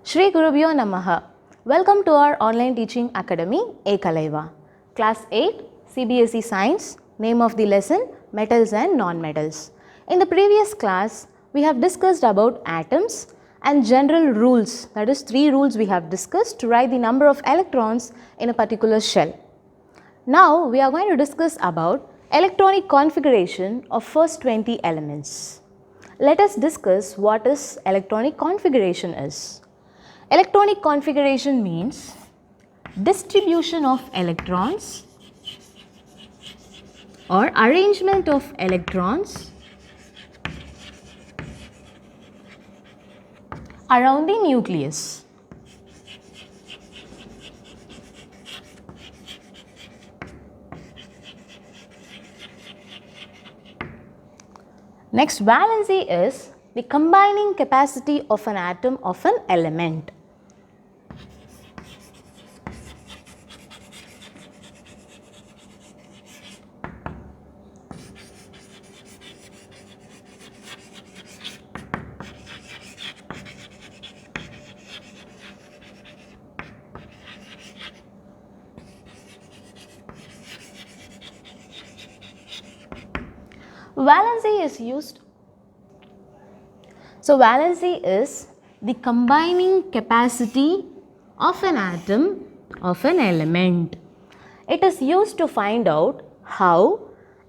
Shri Gurubhyo Namaha. Welcome to our online teaching academy, Ekalaiva. Class 8, CBSE Science, name of the lesson, metals and non-metals. In the previous class, we have discussed about atoms and general rules, that is 3 rules we have discussed to write the number of electrons in a particular shell. Now, we are going to discuss about electronic configuration of first 20 elements. Let us discuss what is electronic configuration is. Electronic configuration means distribution of electrons or arrangement of electrons around the nucleus. Next, valency is the combining capacity of an atom of an element. Valency is used. So, valency is the combining capacity of an atom of an element. It is used to find out how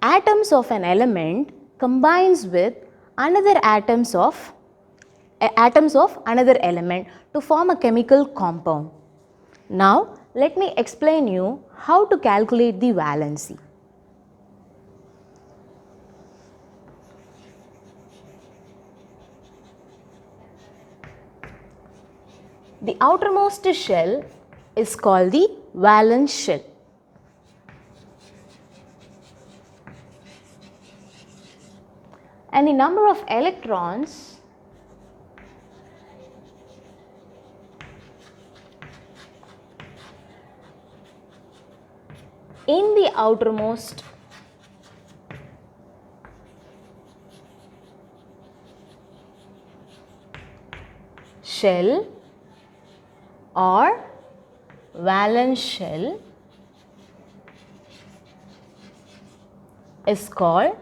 atoms of an element combines with another atoms of another element to form a chemical compound. Now, let me explain you how to calculate the valency. The outermost shell is called the valence shell. And the number of electrons in the outermost shell or valence shell is called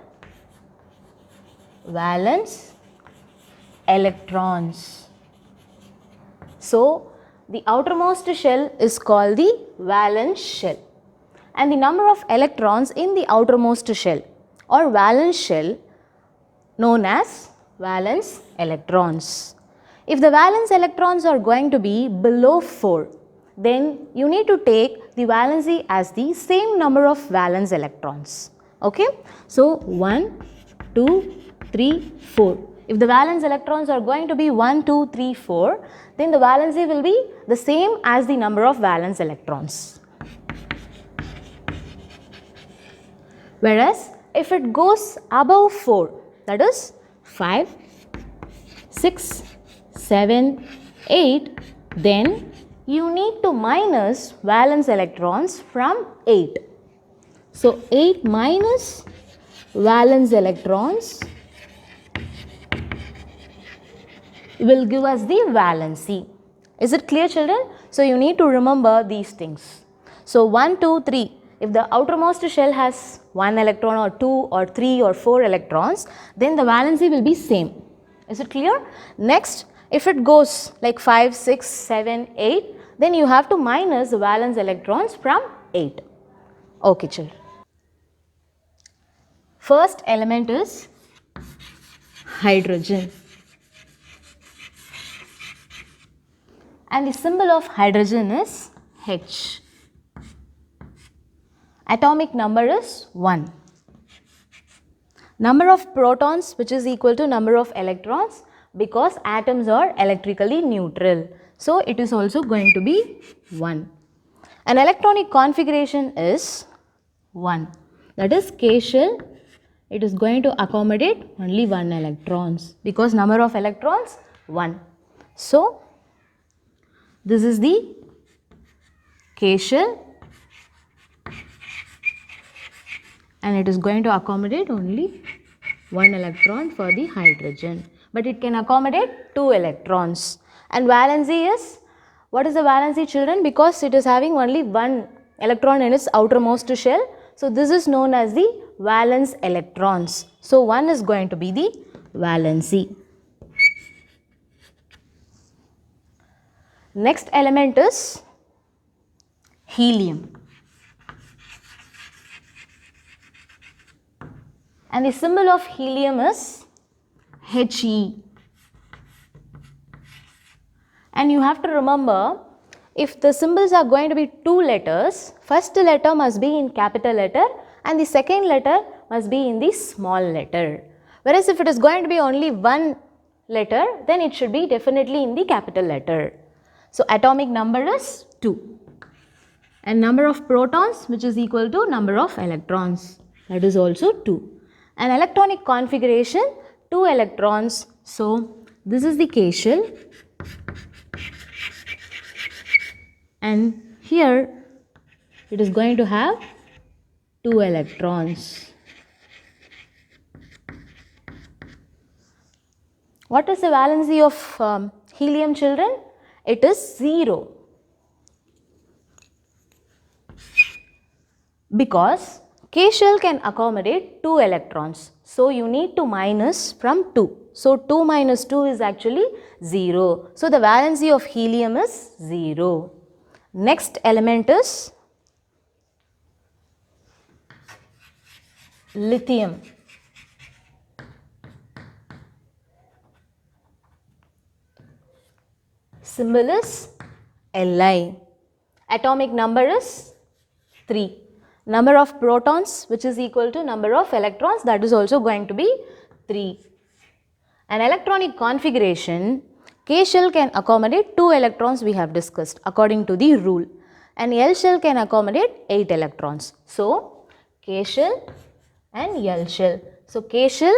valence electrons. So, the outermost shell is called the valence shell, and the number of electrons in the outermost shell or valence shell known as valence electrons. If the valence electrons are going to be below 4, then you need to take the valency as the same number of valence electrons. Okay? So, 1, 2, 3, 4. If the valence electrons are going to be 1, 2, 3, 4, then the valency will be the same as the number of valence electrons. Whereas, if it goes above 4, that is 5, 6, 7, 8, then you need to minus valence electrons from 8. So, 8 minus valence electrons will give us the valency. Is it clear, children? So, you need to remember these things. So, 1, 2, 3. If the outermost shell has 1 electron or 2 or 3 or 4 electrons, then the valency will be same. Is it clear? Next, if it goes like 5, 6, 7, 8, then you have to minus the valence electrons from 8. Okay, children. First element is hydrogen. And the symbol of hydrogen is H. Atomic number is 1. Number of protons, which is equal to number of electrons, because atoms are electrically neutral. So, it is also going to be 1. An electronic configuration is 1. That is K shell, it is going to accommodate only 1 electrons because number of electrons 1. So, this is the K shell and it is going to accommodate only 1 electron for the hydrogen. But it can accommodate 2 electrons. And valency is, what is the valency, children? Because it is having only one electron in its outermost shell. So this is known as the valence electrons. So 1 is going to be the valency. Next element is helium. And the symbol of helium is He. And you have to remember, if the symbols are going to be two letters, first letter must be in capital letter and the second letter must be in the small letter. Whereas if it is going to be only one letter, then it should be definitely in the capital letter. So atomic number is 2. And number of protons, which is equal to number of electrons, that is also 2. And electronic configuration, 2 electrons. So this is the K shell. And here it is going to have 2 electrons. What is the valency of helium, children? It is 0. Because K shell can accommodate 2 electrons. So you need to minus from 2. So 2 minus 2 is actually 0. So the valency of helium is 0. Next element is lithium. Symbol is Li. Atomic number is 3. Number of protons, which is equal to number of electrons, that is also going to be 3. An electronic configuration, K shell can accommodate 2 electrons, we have discussed according to the rule, and L shell can accommodate 8 electrons. So K shell and L shell. So K shell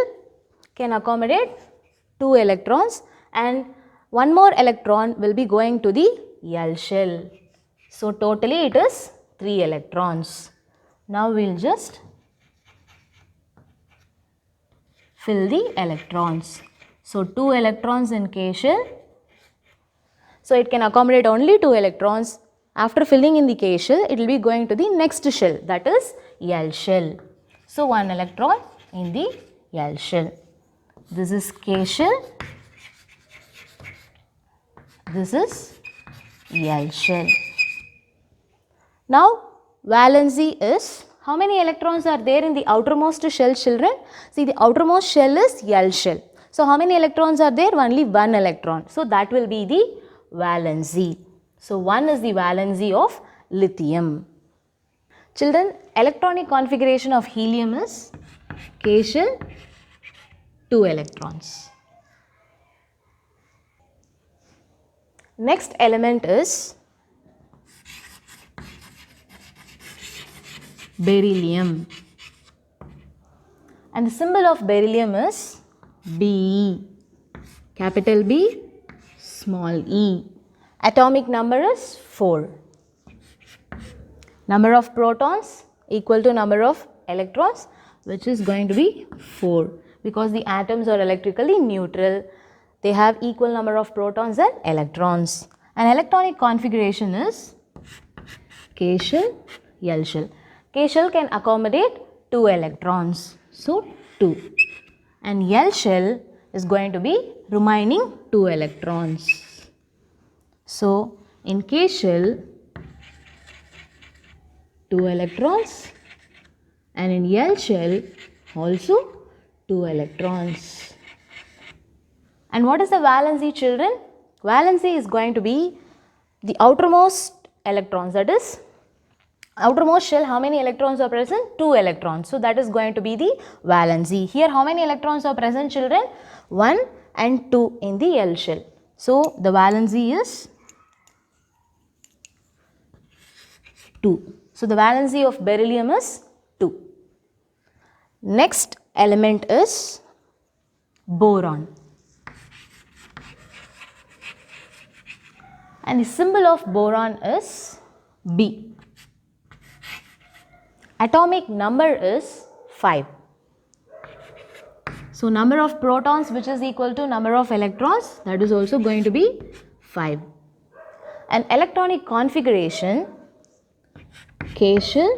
can accommodate 2 electrons and one more electron will be going to the L shell. So totally it is 3 electrons. Now we will just fill the electrons. So 2 electrons in K shell. So it can accommodate only 2 electrons. After filling in the K shell, it will be going to the next shell, that is L shell. So 1 electron in the L shell. This is K shell. This is L shell. Now valency is, how many electrons are there in the outermost shell, children? See, the outermost shell is L shell. So how many electrons are there? Only 1 electron. So that will be the valency. So 1 is the valency of lithium. Children, electronic configuration of helium is K shell, 2 electrons. Next element is beryllium. And the symbol of beryllium is Be. Capital B, small e. Atomic number is 4. Number of protons equal to number of electrons, which is going to be 4. Because the atoms are electrically neutral, they have equal number of protons and electrons. And electronic configuration is K shell, L shell. K shell can accommodate 2 electrons. So 2. And L shell is going to be remaining 2 electrons. So in K shell, 2 electrons, and in L shell also 2 electrons. And what is the valency, children? Valency is going to be the outermost electrons, that is outermost shell, how many electrons are present? 2 electrons. So that is going to be the valency. Here how many electrons are present, children? 1 and 2 in the L shell. So the valency is 2. So the valency of beryllium is 2. Next element is boron. And the symbol of boron is B. Atomic number is 5. So number of protons which is equal to number of electrons, that is also going to be 5. And electronic configuration, K shell,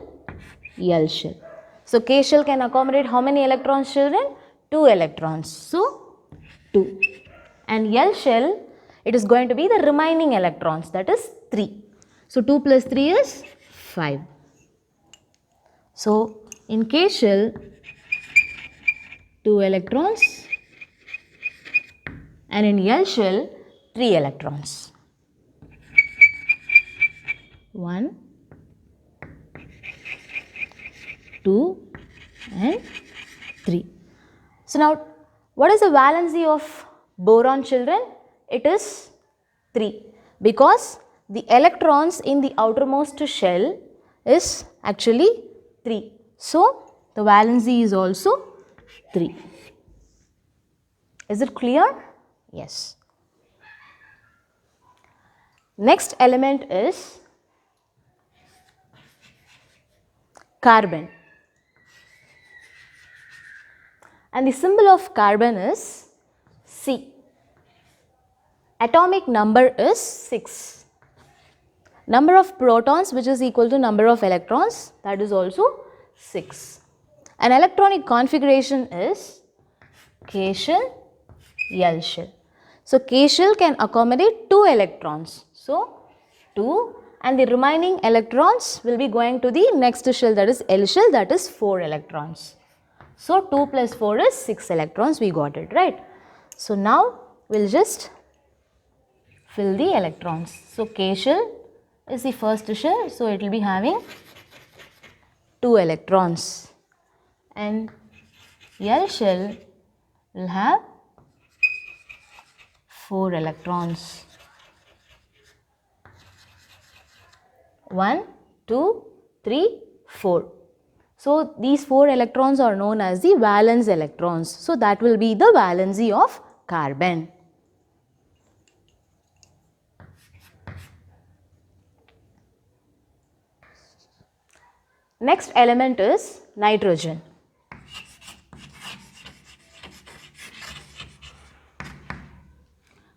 L shell. So K shell can accommodate how many electrons, children? 2 electrons. So 2. And L shell, it is going to be the remaining electrons, that is 3. So 2 plus 3 is 5. So in K shell, 2 electrons, and in L shell, 3 electrons. 1, 2 and 3. So now, what is the valency of boron, children? It is 3, because the electrons in the outermost shell is actually 3. So the valency is also 3. Is it clear? Yes. Next element is carbon. And the symbol of carbon is C. Atomic number is 6. Number of protons which is equal to number of electrons, that is also 6. And electronic configuration is K shell, L shell. So K shell can accommodate 2 electrons. So 2, and the remaining electrons will be going to the next shell, that is L shell, that is 4 electrons. So 2 plus 4 is 6 electrons, we got it, right? So now we will just fill the electrons. So K shell is the first shell, so it will be having 2 electrons, and L shell will have 4 electrons. 1, 2, 3, 4. So these 4 electrons are known as the valence electrons. So that will be the valency of carbon. Next element is nitrogen.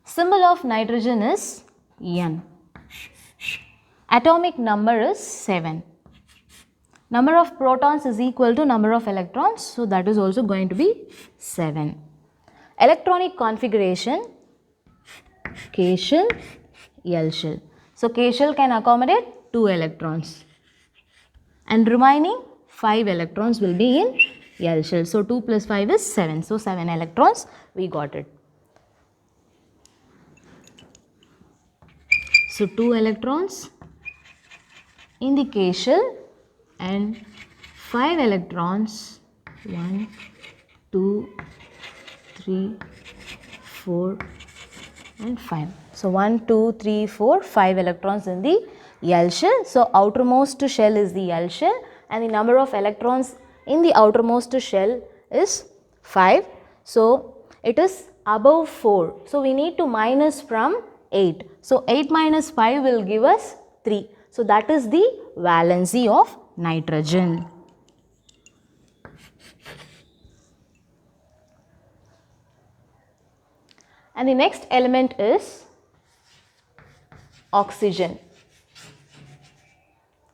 Symbol of nitrogen is N. Atomic number is 7. Number of protons is equal to number of electrons, so that is also going to be 7. Electronic configuration, K shell, L shell. So K shell can accommodate 2 electrons, and remaining 5 electrons will be in L shell. So 2 plus 5 is 7. So 7 electrons, we got it. So 2 electrons in the K shell and 5 electrons, 1, 2, 3, 4 and 5. So 1, 2, 3, 4, 5 electrons in the L shell. So outermost shell is the L shell, and the number of electrons in the outermost shell is 5. So it is above 4. So we need to minus from 8. So 8 minus 5 will give us 3. So that is the valency of nitrogen. And the next element is oxygen.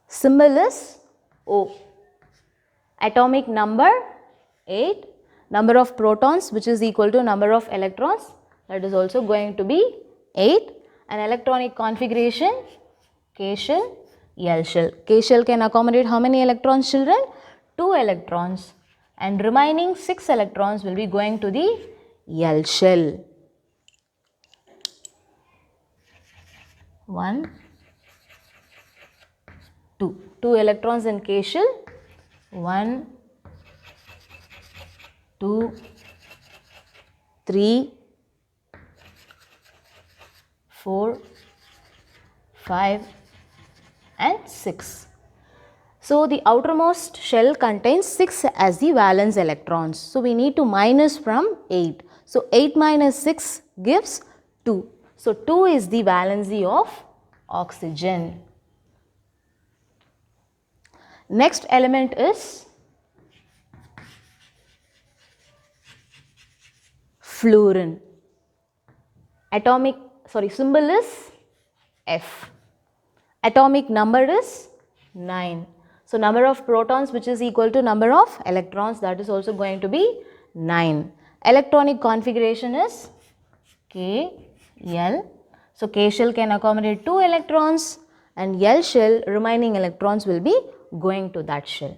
Symbol is O. Atomic number 8. Number of protons which is equal to number of electrons, that is also going to be 8. And electronic configuration, K shell, L shell. K shell can accommodate how many electrons, children? 2 electrons, and remaining 6 electrons will be going to the L shell. 1, 2. 2 electrons in K shell. 1, 2, 3, 4, 5 and 6. So the outermost shell contains 6 as the valence electrons. So we need to minus from 8. So 8 minus 6 gives 2. So 2 is the valency of oxygen. Next element is fluorine. Symbol is F. Atomic number is 9. So number of protons which is equal to number of electrons, that is also going to be 9. Electronic configuration is K, L. So K shell can accommodate 2 electrons and L shell, remaining electrons will be going to that shell.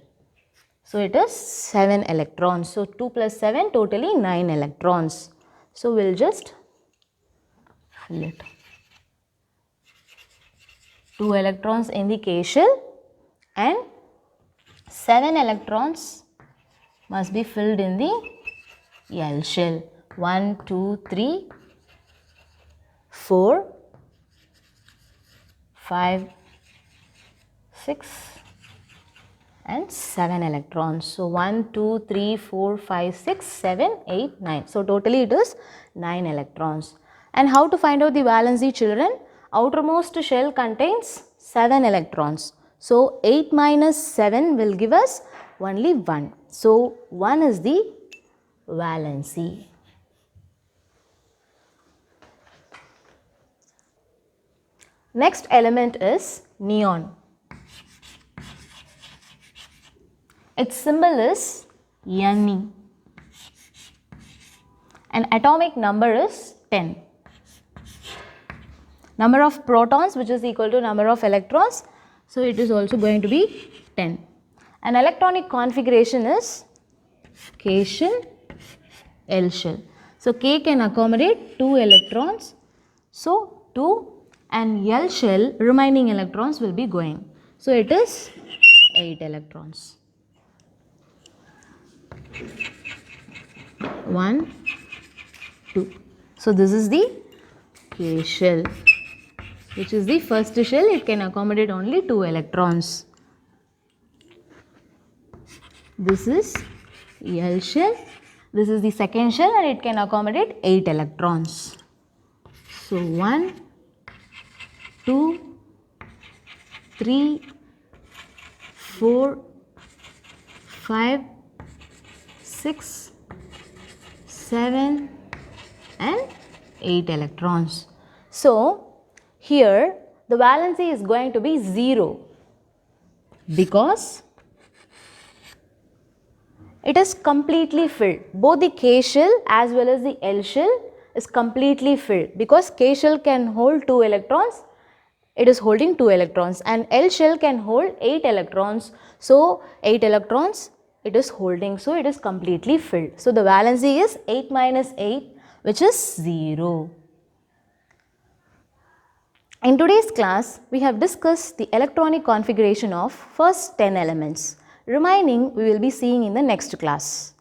So it is 7 electrons. So 2 plus 7, totally 9 electrons. So we'll just fill it. 2 electrons in the K shell and 7 electrons must be filled in the L shell. 1, 2, 3, 4, 5, 6 and 7 electrons. So 1, 2, 3, 4, 5, 6, 7, 8, 9. So totally it is 9 electrons. And how to find out the valency, children? Outermost shell contains 7 electrons. So 8 minus 7 will give us only 1. So 1 is the valency. Next element is neon. Its symbol is Ne. And atomic number is 10. Number of protons which is equal to number of electrons. So it is also going to be 10. And electronic configuration is K shell, L shell. So K can accommodate 2 electrons. So 2 and L shell, remaining electrons will be going. So it is 8 electrons. 1, 2. So this is the K shell, which is the first shell. It can accommodate only 2 electrons. This is L shell. This is the second shell and it can accommodate 8 electrons. So 1, 2, 3, 4, 5, 6, 7 and 8 electrons. So here the valency is going to be 0 because it is completely filled. Both the K shell as well as the L shell is completely filled because K shell can hold 2 electrons. It is holding 2 electrons and L shell can hold 8 electrons. So 8 electrons it is holding. So it is completely filled. So the valency is 8 minus 8, which is 0. In today's class, we have discussed the electronic configuration of first 10 elements. Remaining we will be seeing in the next class.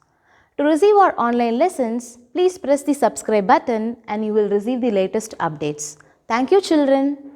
To receive our online lessons, please press the subscribe button and you will receive the latest updates. Thank you, children.